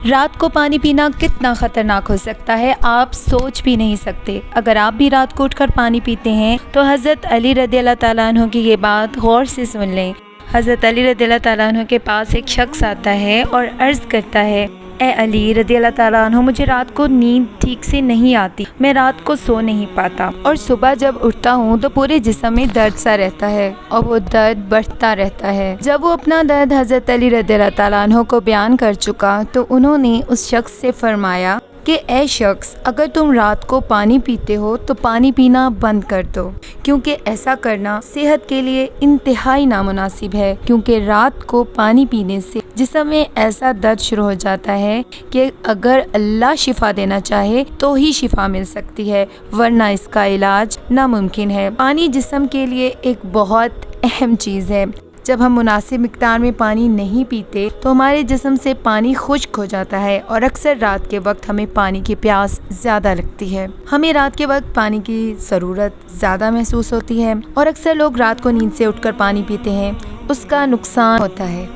رات کو پانی پینا کتنا خطرناک ہو سکتا ہے آپ سوچ بھی نہیں سکتے۔ اگر آپ بھی رات کو اٹھ کر پانی پیتے ہیں تو حضرت علی رضی اللہ تعالیٰ عنہ کی یہ بات غور سے سن لیں۔ حضرت علی رضی اللہ تعالیٰ عنہ کے پاس ایک شخص آتا ہے اور عرض کرتا ہے، اے علی رضی اللہ تعالیٰ عنہ، مجھے رات کو نیند ٹھیک سے نہیں آتی، میں رات کو سو نہیں پاتا اور صبح جب اٹھتا ہوں تو پورے جسم میں درد سا رہتا ہے اور وہ درد بڑھتا رہتا ہے۔ جب وہ اپنا درد حضرت علی رضی اللہ تعالیٰ عنہ کو بیان کر چکا تو انہوں نے اس شخص سے فرمایا کہ اے شخص، اگر تم رات کو پانی پیتے ہو تو پانی پینا بند کر دو، کیونکہ ایسا کرنا صحت کے لیے انتہائی نامناسب ہے، کیونکہ رات کو پانی پینے سے جسم میں ایسا درد شروع ہو جاتا ہے کہ اگر اللہ شفا دینا چاہے تو ہی شفا مل سکتی ہے، ورنہ اس کا علاج ناممکن ہے۔ پانی جسم کے لیے ایک بہت اہم چیز ہے۔ جب ہم مناسب مقدار میں پانی نہیں پیتے تو ہمارے جسم سے پانی خشک ہو جاتا ہے اور اکثر رات کے وقت ہمیں پانی کی پیاس زیادہ لگتی ہے۔ ہمیں رات کے وقت پانی کی ضرورت زیادہ محسوس ہوتی ہے اور اکثر لوگ رات کو نیند سے اٹھ کر پانی پیتے ہیں، اس کا نقصان ہوتا ہے۔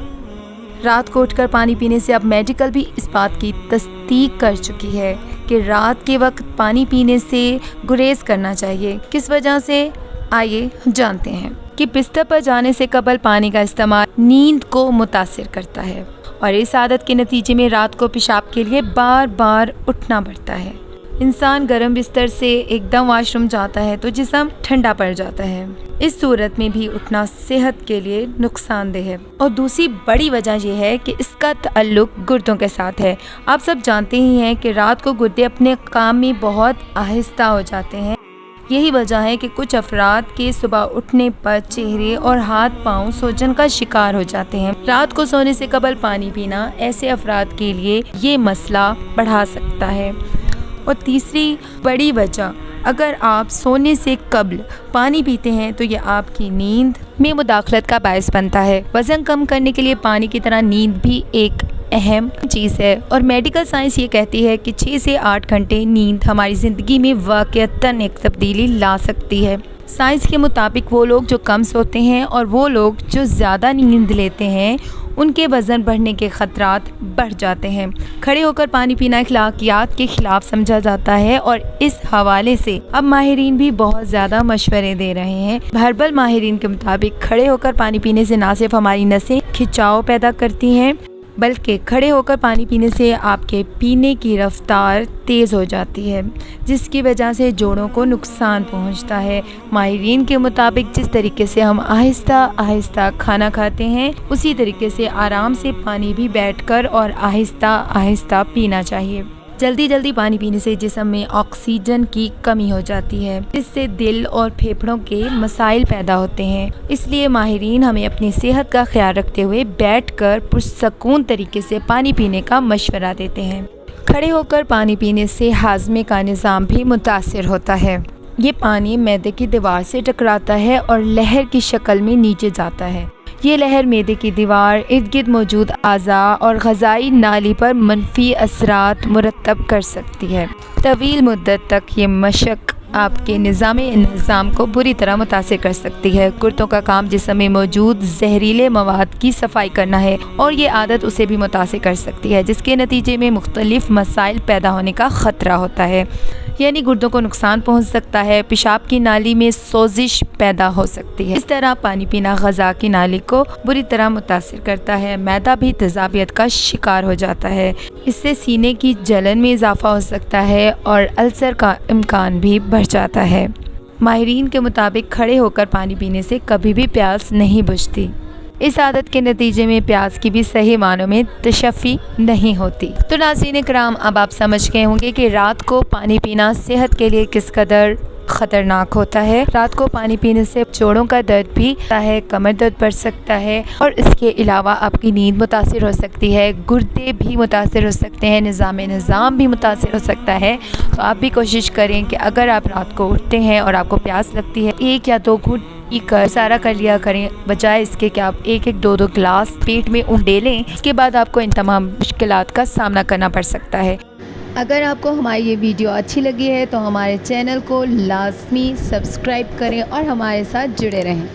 رات کو اٹھ کر پانی پینے سے اب میڈیکل بھی اس بات کی تصدیق کر چکی ہے کہ رات کے وقت پانی پینے سے گریز کرنا چاہیے۔ کس وجہ سے؟ آئیے جانتے ہیں کہ بستر پر جانے سے قبل پانی کا استعمال نیند کو متاثر کرتا ہے اور اس عادت کے نتیجے میں رات کو پیشاب کے لیے بار بار اٹھنا پڑتا ہے۔ انسان گرم بستر سے ایک دم واش روم جاتا ہے تو جسم ٹھنڈا پڑ جاتا ہے، اس صورت میں بھی اٹھنا صحت کے لیے نقصان دہ ہے۔ اور دوسری بڑی وجہ یہ ہے کہ اس کا تعلق گردوں کے ساتھ ہے۔ آپ سب جانتے ہی ہیں کہ رات کو گردے اپنے کام میں بہت آہستہ ہو جاتے ہیں۔ یہی وجہ ہے کہ کچھ افراد کے صبح اٹھنے پر چہرے اور ہاتھ پاؤں سوجن کا شکار ہو جاتے ہیں۔ رات کو سونے سے قبل پانی پینا ایسے افراد کے لیے یہ مسئلہ بڑھا سکتا ہے۔ اور تیسری بڑی وجہ، اگر آپ سونے سے قبل پانی پیتے ہیں تو یہ آپ کی نیند میں مداخلت کا باعث بنتا ہے۔ وزن کم کرنے کے لیے پانی کی طرح نیند بھی ایک اہم چیز ہے اور میڈیکل سائنس یہ کہتی ہے کہ 6 سے 8 گھنٹے نیند ہماری زندگی میں واقعتاً ایک تبدیلی لا سکتی ہے۔ سائنس کے مطابق وہ لوگ جو کم سوتے ہیں اور وہ لوگ جو زیادہ نیند لیتے ہیں ان کے وزن بڑھنے کے خطرات بڑھ جاتے ہیں۔ کھڑے ہو کر پانی پینا اخلاقیات کے خلاف سمجھا جاتا ہے اور اس حوالے سے اب ماہرین بھی بہت زیادہ مشورے دے رہے ہیں۔ ہربل ماہرین کے مطابق کھڑے ہو کر پانی پینے سے نہ صرف ہماری نسیں کھچاؤ پیدا کرتی ہیں بلکہ کھڑے ہو کر پانی پینے سے آپ کے پینے کی رفتار تیز ہو جاتی ہے، جس کی وجہ سے جوڑوں کو نقصان پہنچتا ہے۔ ماہرین کے مطابق جس طریقے سے ہم آہستہ آہستہ کھانا کھاتے ہیں اسی طریقے سے آرام سے پانی بھی بیٹھ کر اور آہستہ آہستہ پینا چاہیے۔ جلدی پانی پینے سے جسم میں آکسیجن کی کمی ہو جاتی ہے، اس سے دل اور پھیپھڑوں کے مسائل پیدا ہوتے ہیں۔ اس لیے ماہرین ہمیں اپنی صحت کا خیال رکھتے ہوئے بیٹھ کر پرسکون طریقے سے پانی پینے کا مشورہ دیتے ہیں۔ کھڑے ہو کر پانی پینے سے ہاضمے کا نظام بھی متاثر ہوتا ہے۔ یہ پانی معدے کی دیوار سے ٹکراتا ہے اور لہر کی شکل میں نیچے جاتا ہے۔ یہ لہر معدے کی دیوار، ارد گرد موجود اعضاء اور غذائی نالی پر منفی اثرات مرتب کر سکتی ہے۔ طویل مدت تک یہ مشق آپ کے نظام کو بری طرح متاثر کر سکتی ہے۔ گردوں کا کام جسم میں موجود زہریلے مواد کی صفائی کرنا ہے اور یہ عادت اسے بھی متاثر کر سکتی ہے، جس کے نتیجے میں مختلف مسائل پیدا ہونے کا خطرہ ہوتا ہے، یعنی گردوں کو نقصان پہنچ سکتا ہے، پیشاب کی نالی میں سوزش پیدا ہو سکتی ہے۔ اس طرح پانی پینا غذا کی نالی کو بری طرح متاثر کرتا ہے، معدہ بھی تیزابیت کا شکار ہو جاتا ہے، اس سے سینے کی جلن میں اضافہ ہو سکتا ہے اور السر کا امکان بھی بڑھ جاتا ہے۔ ماہرین کے مطابق کھڑے ہو کر پانی پینے سے کبھی بھی پیاس نہیں بجھتی۔ اس عادت کے نتیجے میں پیاس کی بھی صحیح معنوں میں تشفی نہیں ہوتی۔ تو ناظرین کرام، اب آپ سمجھ گئے ہوں گے کہ رات کو پانی پینا صحت کے لیے کس قدر خطرناک ہوتا ہے۔ رات کو پانی پینے سے جوڑوں کا درد بھی ہوتا ہے، کمر درد بڑھ سکتا ہے اور اس کے علاوہ آپ کی نیند متاثر ہو سکتی ہے، گردے بھی متاثر ہو سکتے ہیں، نظام بھی متاثر ہو سکتا ہے۔ تو آپ بھی کوشش کریں کہ اگر آپ رات کو اٹھتے ہیں اور آپ کو پیاس لگتی ہے، 1 یا 2 گھونٹ پی کر گزارا کر لیا کریں، بجائے اس کے کہ آپ 1-2 گلاس پیٹ میں اونڈے لیں۔ اس کے بعد آپ کو ان تمام مشکلات کا سامنا کرنا پڑ سکتا ہے۔ اگر آپ کو ہماری یہ ویڈیو اچھی لگی ہے تو ہمارے چینل کو لازمی سبسکرائب کریں اور ہمارے ساتھ جڑے رہیں۔